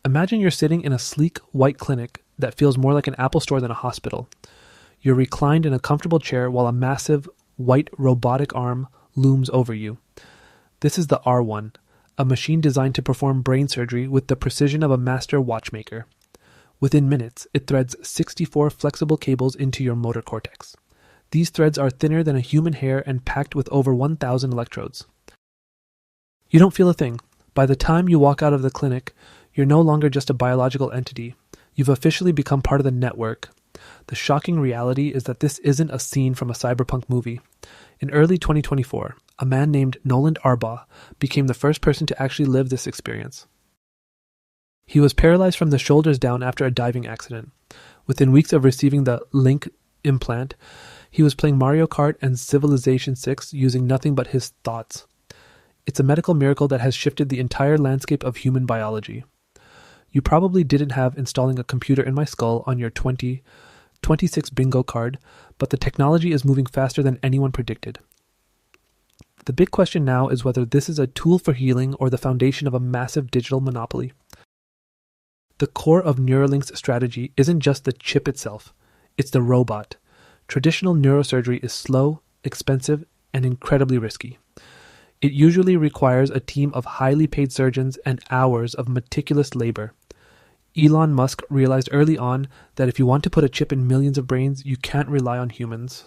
Imagine you're sitting in a sleek, white clinic that feels more like an Apple store than a hospital. You're reclined in a comfortable chair while a massive, white robotic arm looms over you. This is the R1, a machine designed to perform brain surgery with the precision of a master watchmaker. Within minutes, it threads 64 flexible cables into your motor cortex. These threads are thinner than a human hair and packed with over 1,000 electrodes. You don't feel a thing. By the time you walk out of the clinic, you're no longer just a biological entity. You've officially become part of the network. The shocking reality is that this isn't a scene from a cyberpunk movie. In early 2024, a man named Nolan Arbaugh became the first person to actually live this experience. He was paralyzed from the shoulders down after a diving accident. Within weeks of receiving the Link implant, he was playing Mario Kart and Civilization 6 using nothing but his thoughts. It's a medical miracle that has shifted the entire landscape of human biology. You probably didn't have installing a computer in my skull on your 2026 bingo card, but the technology is moving faster than anyone predicted. The big question now is whether this is a tool for healing or the foundation of a massive digital monopoly. The core of Neuralink's strategy isn't just the chip itself, it's the robot. Traditional neurosurgery is slow, expensive, and incredibly risky. It usually requires a team of highly paid surgeons and hours of meticulous labor. Elon Musk realized early on that if you want to put a chip in millions of brains, you can't rely on humans.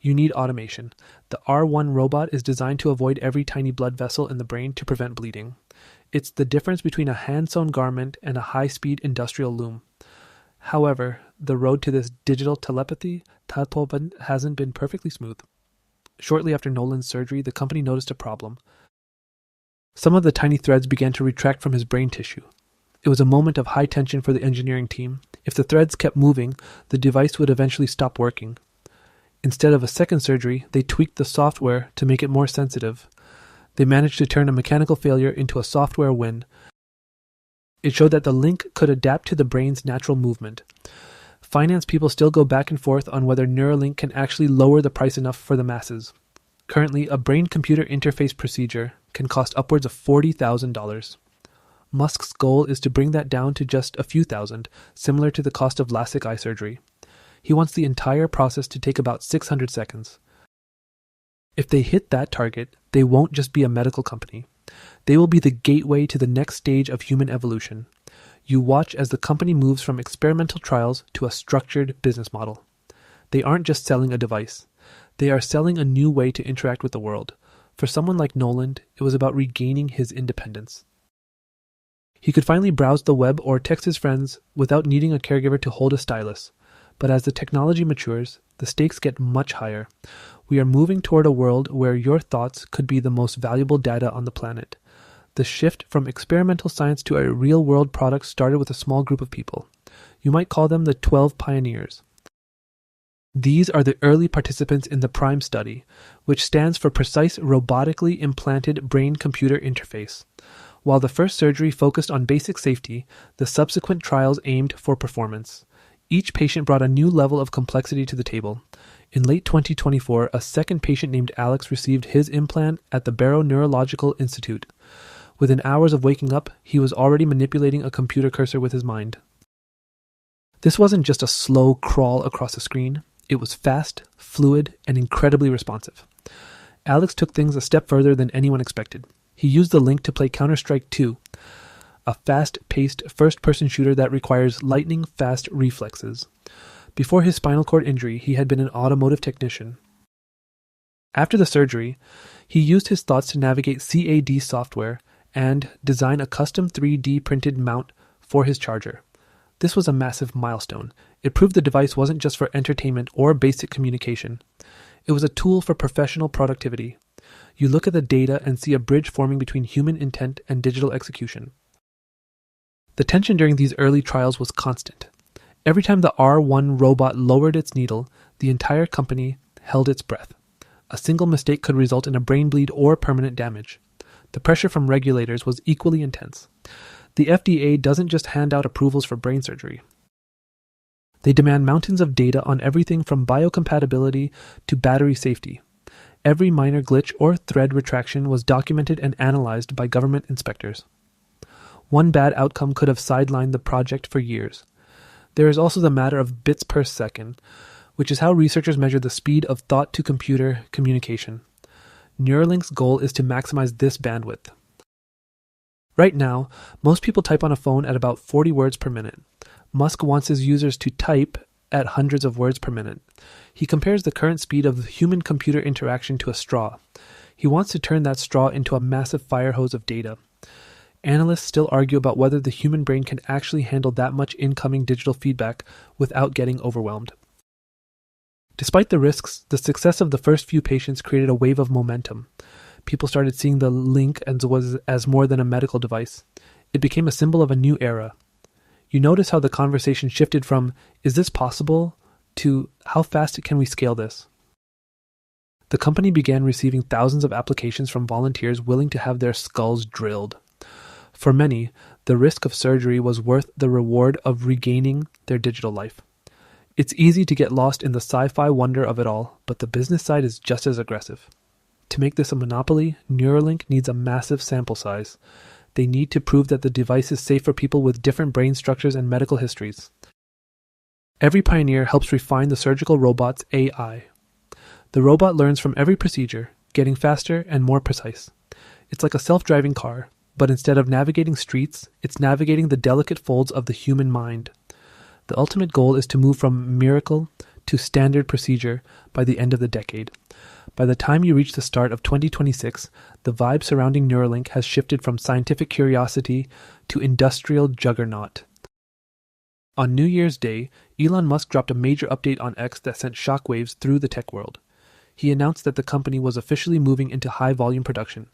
You need automation. The R1 robot is designed to avoid every tiny blood vessel in the brain to prevent bleeding. It's the difference between a hand-sewn garment and a high-speed industrial loom. However, the road to this digital telepathy hasn't been perfectly smooth. Shortly after Nolan's surgery, the company noticed a problem. Some of the tiny threads began to retract from his brain tissue. It was a moment of high tension for the engineering team. If the threads kept moving, the device would eventually stop working. Instead of a second surgery, they tweaked the software to make it more sensitive. They managed to turn a mechanical failure into a software win. It showed that the link could adapt to the brain's natural movement. Finance people still go back and forth on whether Neuralink can actually lower the price enough for the masses. Currently, a brain-computer interface procedure can cost upwards of $40,000. Musk's goal is to bring that down to just a few thousand, similar to the cost of LASIK eye surgery. He wants the entire process to take about 600 seconds. If they hit that target, they won't just be a medical company. They will be the gateway to the next stage of human evolution. You watch as the company moves from experimental trials to a structured business model. They aren't just selling a device. They are selling a new way to interact with the world. For someone like Nolan, it was about regaining his independence. He could finally browse the web or text his friends without needing a caregiver to hold a stylus. But as the technology matures, the stakes get much higher. We are moving toward a world where your thoughts could be the most valuable data on the planet. The shift from experimental science to a real-world product started with a small group of people. You might call them the 12 pioneers. These are the early participants in the PRIME study, which stands for Precise Robotically Implanted Brain-Computer Interface. While the first surgery focused on basic safety, the subsequent trials aimed for performance. Each patient brought a new level of complexity to the table. In late 2024, a second patient named Alex received his implant at the Barrow Neurological Institute. Within hours of waking up, he was already manipulating a computer cursor with his mind. This wasn't just a slow crawl across a screen. It was fast, fluid, and incredibly responsive. Alex took things a step further than anyone expected. He used the Link to play Counter-Strike 2, a fast-paced first-person shooter that requires lightning-fast reflexes. Before his spinal cord injury, he had been an automotive technician. After the surgery, he used his thoughts to navigate CAD software and design a custom 3D printed mount for his charger. This was a massive milestone. It proved the device wasn't just for entertainment or basic communication. It was a tool for professional productivity. You look at the data and see a bridge forming between human intent and digital execution. The tension during these early trials was constant. Every time the R1 robot lowered its needle, the entire company held its breath. A single mistake could result in a brain bleed or permanent damage. The pressure from regulators was equally intense. The FDA doesn't just hand out approvals for brain surgery. They demand mountains of data on everything from biocompatibility to battery safety. Every minor glitch or thread retraction was documented and analyzed by government inspectors. One bad outcome could have sidelined the project for years. There is also the matter of bits per second, which is how researchers measure the speed of thought-to-computer communication. Neuralink's goal is to maximize this bandwidth. Right now, most people type on a phone at about 40 words per minute. Musk wants his users to type at hundreds of words per minute. He compares the current speed of human-computer interaction to a straw. He wants to turn that straw into a massive fire hose of data. Analysts still argue about whether the human brain can actually handle that much incoming digital feedback without getting overwhelmed. Despite the risks, the success of the first few patients created a wave of momentum. People started seeing the link as more than a medical device. It became a symbol of a new era. You notice how the conversation shifted from, is this possible, to how fast can we scale this? The company began receiving thousands of applications from volunteers willing to have their skulls drilled. For many, the risk of surgery was worth the reward of regaining their digital life. It's easy to get lost in the sci-fi wonder of it all, but the business side is just as aggressive. To make this a monopoly, Neuralink needs a massive sample size. They need to prove that the device is safe for people with different brain structures and medical histories. Every pioneer helps refine the surgical robot's AI. The robot learns from every procedure, getting faster and more precise. It's like a self-driving car, but instead of navigating streets, it's navigating the delicate folds of the human mind. The ultimate goal is to move from miracle to standard procedure by the end of the decade. By the time you reach the start of 2026, the vibe surrounding Neuralink has shifted from scientific curiosity to industrial juggernaut. On New Year's Day, Elon Musk dropped a major update on X that sent shockwaves through the tech world. He announced that the company was officially moving into high-volume production.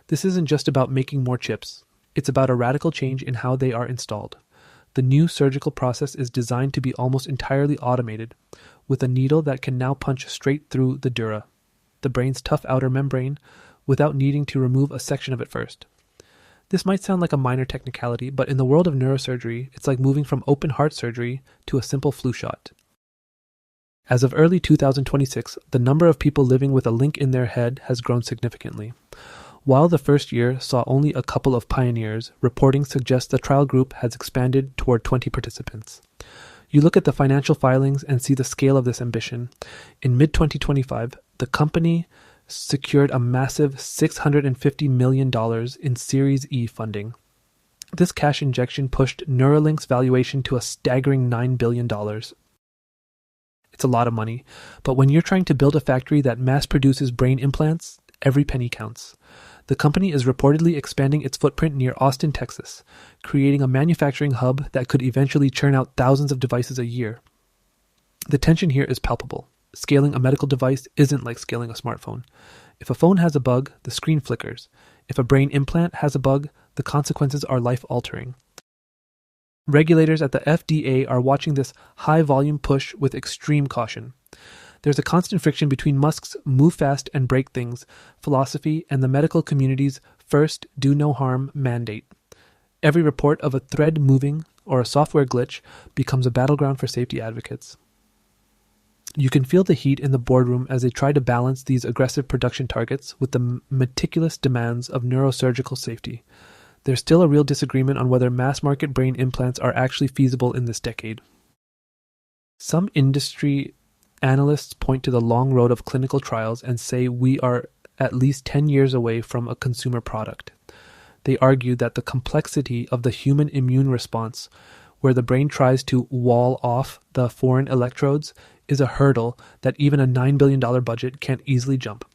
This isn't just about making more chips. It's about a radical change in how they are installed. The new surgical process is designed to be almost entirely automated, with a needle that can now punch straight through the dura, the brain's tough outer membrane, without needing to remove a section of it first. This might sound like a minor technicality, but in the world of neurosurgery, it's like moving from open heart surgery to a simple flu shot. As of early 2026, the number of people living with a link in their head has grown significantly. While the first year saw only a couple of pioneers, reporting suggests the trial group has expanded toward 20 participants. You look at the financial filings and see the scale of this ambition. In mid-2025, the company secured a massive $650 million in Series E funding. This cash injection pushed Neuralink's valuation to a staggering $9 billion. It's a lot of money, but when you're trying to build a factory that mass produces brain implants, every penny counts. The company is reportedly expanding its footprint near Austin, Texas, creating a manufacturing hub that could eventually churn out thousands of devices a year. The tension here is palpable. Scaling a medical device isn't like scaling a smartphone. If a phone has a bug, the screen flickers. If a brain implant has a bug, the consequences are life-altering. Regulators at the FDA are watching this high-volume push with extreme caution. There's a constant friction between Musk's move fast and break things philosophy and the medical community's first do no harm mandate. Every report of a thread moving or a software glitch becomes a battleground for safety advocates. You can feel the heat in the boardroom as they try to balance these aggressive production targets with the meticulous demands of neurosurgical safety. There's still a real disagreement on whether mass-market brain implants are actually feasible in this decade. Some industry analysts point to the long road of clinical trials and say we are at least 10 years away from a consumer product. They argue that the complexity of the human immune response, where the brain tries to wall off the foreign electrodes, is a hurdle that even a $9 billion budget can't easily jump.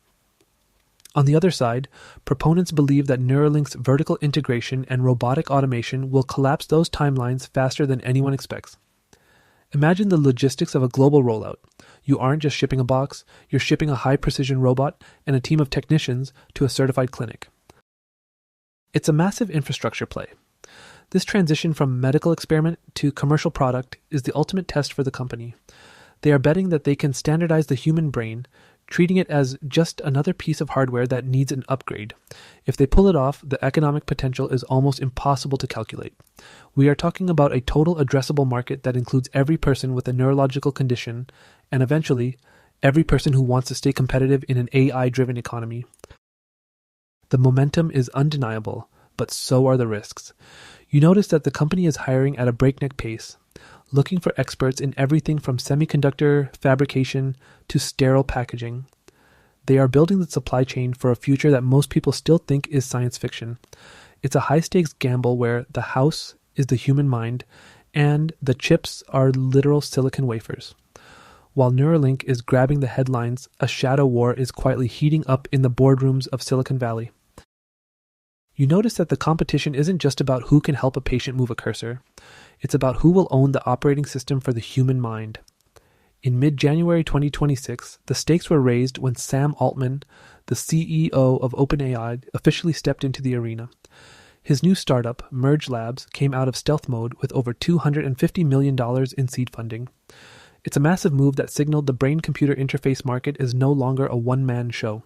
On the other side, proponents believe that Neuralink's vertical integration and robotic automation will collapse those timelines faster than anyone expects. Imagine the logistics of a global rollout. You aren't just shipping a box, you're shipping a high-precision robot and a team of technicians to a certified clinic. It's a massive infrastructure play. This transition from medical experiment to commercial product is the ultimate test for the company. They are betting that they can standardize the human brain, treating it as just another piece of hardware that needs an upgrade. If they pull it off, the economic potential is almost impossible to calculate. We are talking about a total addressable market that includes every person with a neurological condition and eventually every person who wants to stay competitive in an AI-driven economy. The momentum is undeniable. but so are the risks. You notice that the company is hiring at a breakneck pace, looking for experts in everything from semiconductor fabrication to sterile packaging. They are building the supply chain for a future that most people still think is science fiction. It's a high-stakes gamble where the house is the human mind and the chips are literal silicon wafers. While Neuralink is grabbing the headlines, a shadow war is quietly heating up in the boardrooms of Silicon Valley. You notice that the competition isn't just about who can help a patient move a cursor. It's about who will own the operating system for the human mind. In mid-January 2026, the stakes were raised when Sam Altman, the CEO of OpenAI, officially stepped into the arena. His new startup, Merge Labs, came out of stealth mode with over $250 million in seed funding. It's a massive move that signaled the brain-computer interface market is no longer a one-man show.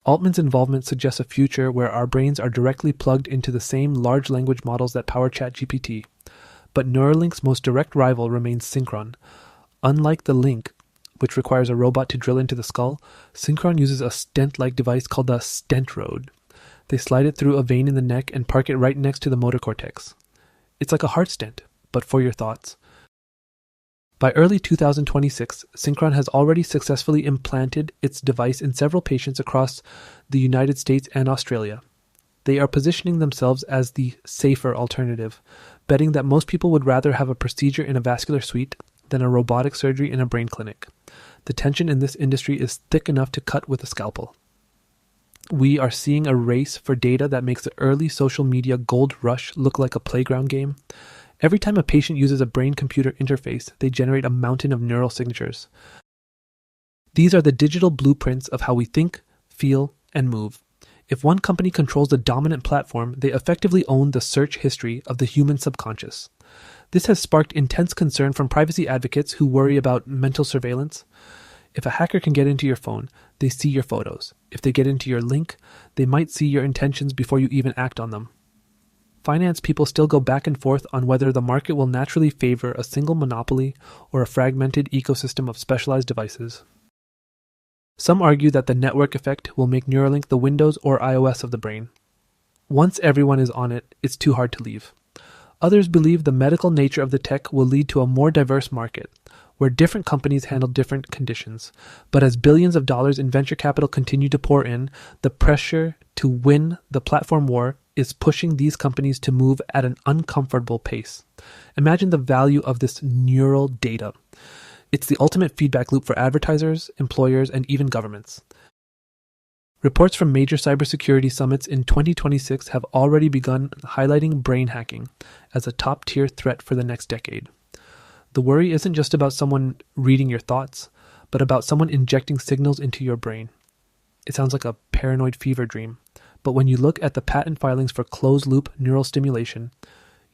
Altman's involvement suggests a future where our brains are directly plugged into the same large language models that power ChatGPT. But Neuralink's most direct rival remains Synchron. Unlike the Link, which requires a robot to drill into the skull, Synchron uses a stent-like device called the stent road. They slide it through a vein in the neck and park it right next to the motor cortex. It's like a heart stent, but for your thoughts. By early 2026, Synchron has already successfully implanted its device in several patients across the United States and Australia. They are positioning themselves as the safer alternative, betting that most people would rather have a procedure in a vascular suite than a robotic surgery in a brain clinic. The tension in this industry is thick enough to cut with a scalpel. We are seeing a race for data that makes the early social media gold rush look like a playground game. Every time a patient uses a brain-computer interface, they generate a mountain of neural signatures. These are the digital blueprints of how we think, feel, and move. If one company controls the dominant platform, they effectively own the search history of the human subconscious. This has sparked intense concern from privacy advocates who worry about mental surveillance. If a hacker can get into your phone, they see your photos. If they get into your link, they might see your intentions before you even act on them. Finance people still go back and forth on whether the market will naturally favor a single monopoly or a fragmented ecosystem of specialized devices. Some argue that the network effect will make Neuralink the Windows or iOS of the brain. Once everyone is on it, it's too hard to leave. Others believe the medical nature of the tech will lead to a more diverse market, where different companies handle different conditions. But as billions of dollars in venture capital continue to pour in, the pressure to win the platform war is pushing these companies to move at an uncomfortable pace. Imagine the value of this neural data. It's the ultimate feedback loop for advertisers, employers, and even governments. Reports from major cybersecurity summits in 2026 have already begun highlighting brain hacking as a top-tier threat for the next decade. The worry isn't just about someone reading your thoughts, but about someone injecting signals into your brain. It sounds like a paranoid fever dream. But when you look at the patent filings for closed-loop neural stimulation,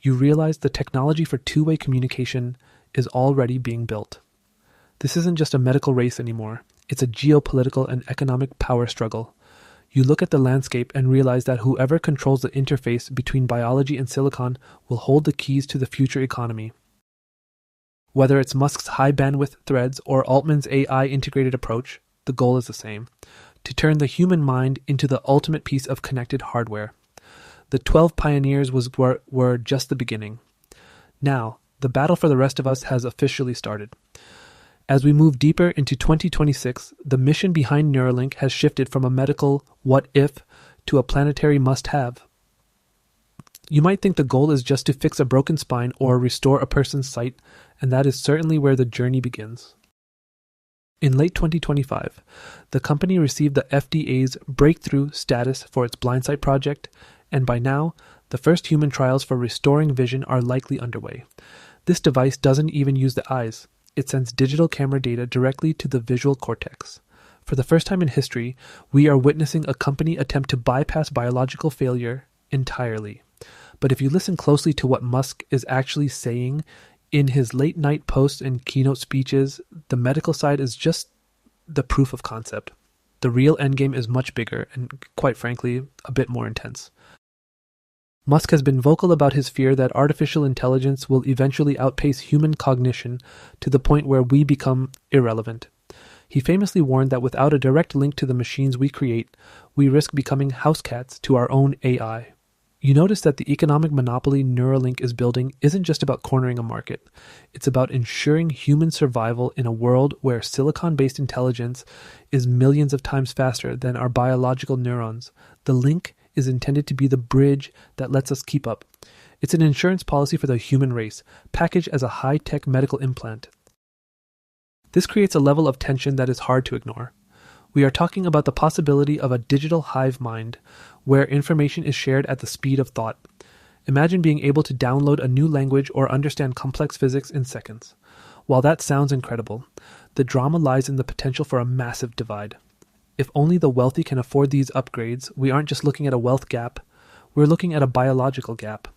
you realize the technology for two-way communication is already being built. This isn't just a medical race anymore. It's a geopolitical and economic power struggle. You look at the landscape and realize that whoever controls the interface between biology and silicon will hold the keys to the future economy. Whether it's Musk's high-bandwidth threads or Altman's AI-integrated approach, the goal is the same: to turn the human mind into the ultimate piece of connected hardware. The 12 pioneers were just the beginning. Now, the battle for the rest of us has officially started. As we move deeper into 2026, the mission behind Neuralink has shifted from a medical what-if to a planetary must-have. You might think the goal is just to fix a broken spine or restore a person's sight, and that is certainly where the journey begins. In late 2025, the company received the FDA's breakthrough status for its blindsight project, and by now, the first human trials for restoring vision are likely underway. This device doesn't even use the eyes. It sends digital camera data directly to the visual cortex. For the first time in history, we are witnessing a company attempt to bypass biological failure entirely. But if you listen closely to what Musk is actually saying in his late-night posts and keynote speeches, the medical side is just the proof of concept. The real endgame is much bigger and, quite frankly, a bit more intense. Musk has been vocal about his fear that artificial intelligence will eventually outpace human cognition to the point where we become irrelevant. He famously warned that without a direct link to the machines we create, we risk becoming house cats to our own AI. You notice that the economic monopoly Neuralink is building isn't just about cornering a market. It's about ensuring human survival in a world where silicon-based intelligence is millions of times faster than our biological neurons. The link is intended to be the bridge that lets us keep up. It's an insurance policy for the human race, packaged as a high-tech medical implant. This creates a level of tension that is hard to ignore. We are talking about the possibility of a digital hive mind, where information is shared at the speed of thought. Imagine being able to download a new language or understand complex physics in seconds. While that sounds incredible, the drama lies in the potential for a massive divide. If only the wealthy can afford these upgrades, we aren't just looking at a wealth gap, we're looking at a biological gap.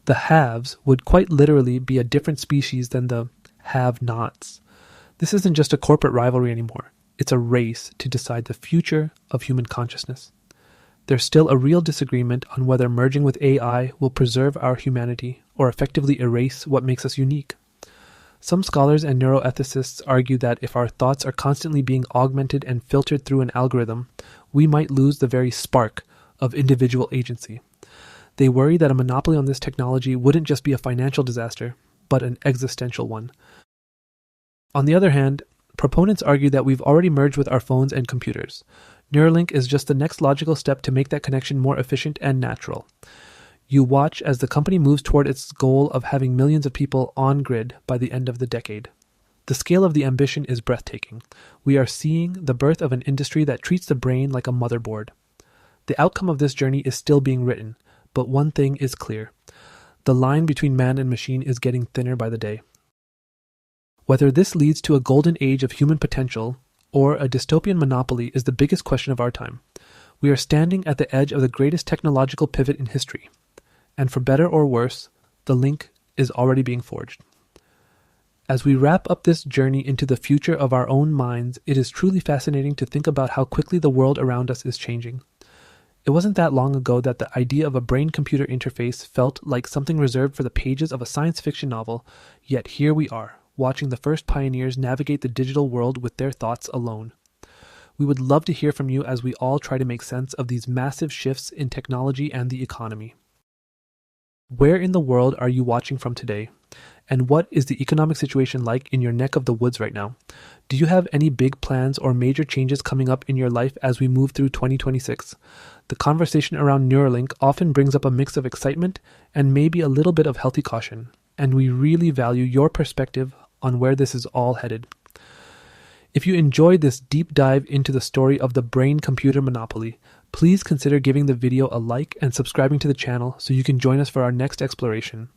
The haves would quite literally be a different species than the have-nots. This isn't just a corporate rivalry anymore. It's a race to decide the future of human consciousness. There's still a real disagreement on whether merging with AI will preserve our humanity or effectively erase what makes us unique. Some scholars and neuroethicists argue that if our thoughts are constantly being augmented and filtered through an algorithm, we might lose the very spark of individual agency. They worry that a monopoly on this technology wouldn't just be a financial disaster, but an existential one. On the other hand, proponents argue that we've already merged with our phones and computers. Neuralink is just the next logical step to make that connection more efficient and natural. You watch as the company moves toward its goal of having millions of people on grid by the end of the decade. The scale of the ambition is breathtaking. We are seeing the birth of an industry that treats the brain like a motherboard. The outcome of this journey is still being written, but one thing is clear. The line between man and machine is getting thinner by the day. Whether this leads to a golden age of human potential or a dystopian monopoly is the biggest question of our time. We are standing at the edge of the greatest technological pivot in history. And for better or worse, the link is already being forged. As we wrap up this journey into the future of our own minds, it is truly fascinating to think about how quickly the world around us is changing. It wasn't that long ago that the idea of a brain-computer interface felt like something reserved for the pages of a science fiction novel, yet here we are, watching the first pioneers navigate the digital world with their thoughts alone. We would love to hear from you as we all try to make sense of these massive shifts in technology and the economy. Where in the world are you watching from today? And what is the economic situation like in your neck of the woods right now? Do you have any big plans or major changes coming up in your life as we move through 2026? The conversation around Neuralink often brings up a mix of excitement and maybe a little bit of healthy caution, and we really value your perspective on where this is all headed. If you enjoyed this deep dive into the story of the brain-computer monopoly, please consider giving the video a like and subscribing to the channel so you can join us for our next exploration.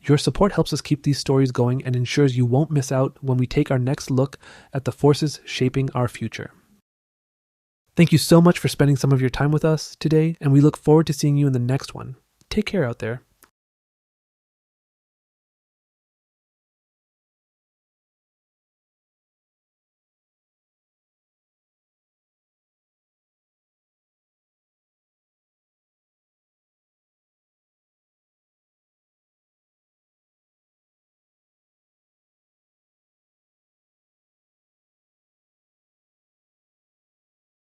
Your support helps us keep these stories going and ensures you won't miss out when we take our next look at the forces shaping our future. Thank you so much for spending some of your time with us today, and we look forward to seeing you in the next one. Take care out there.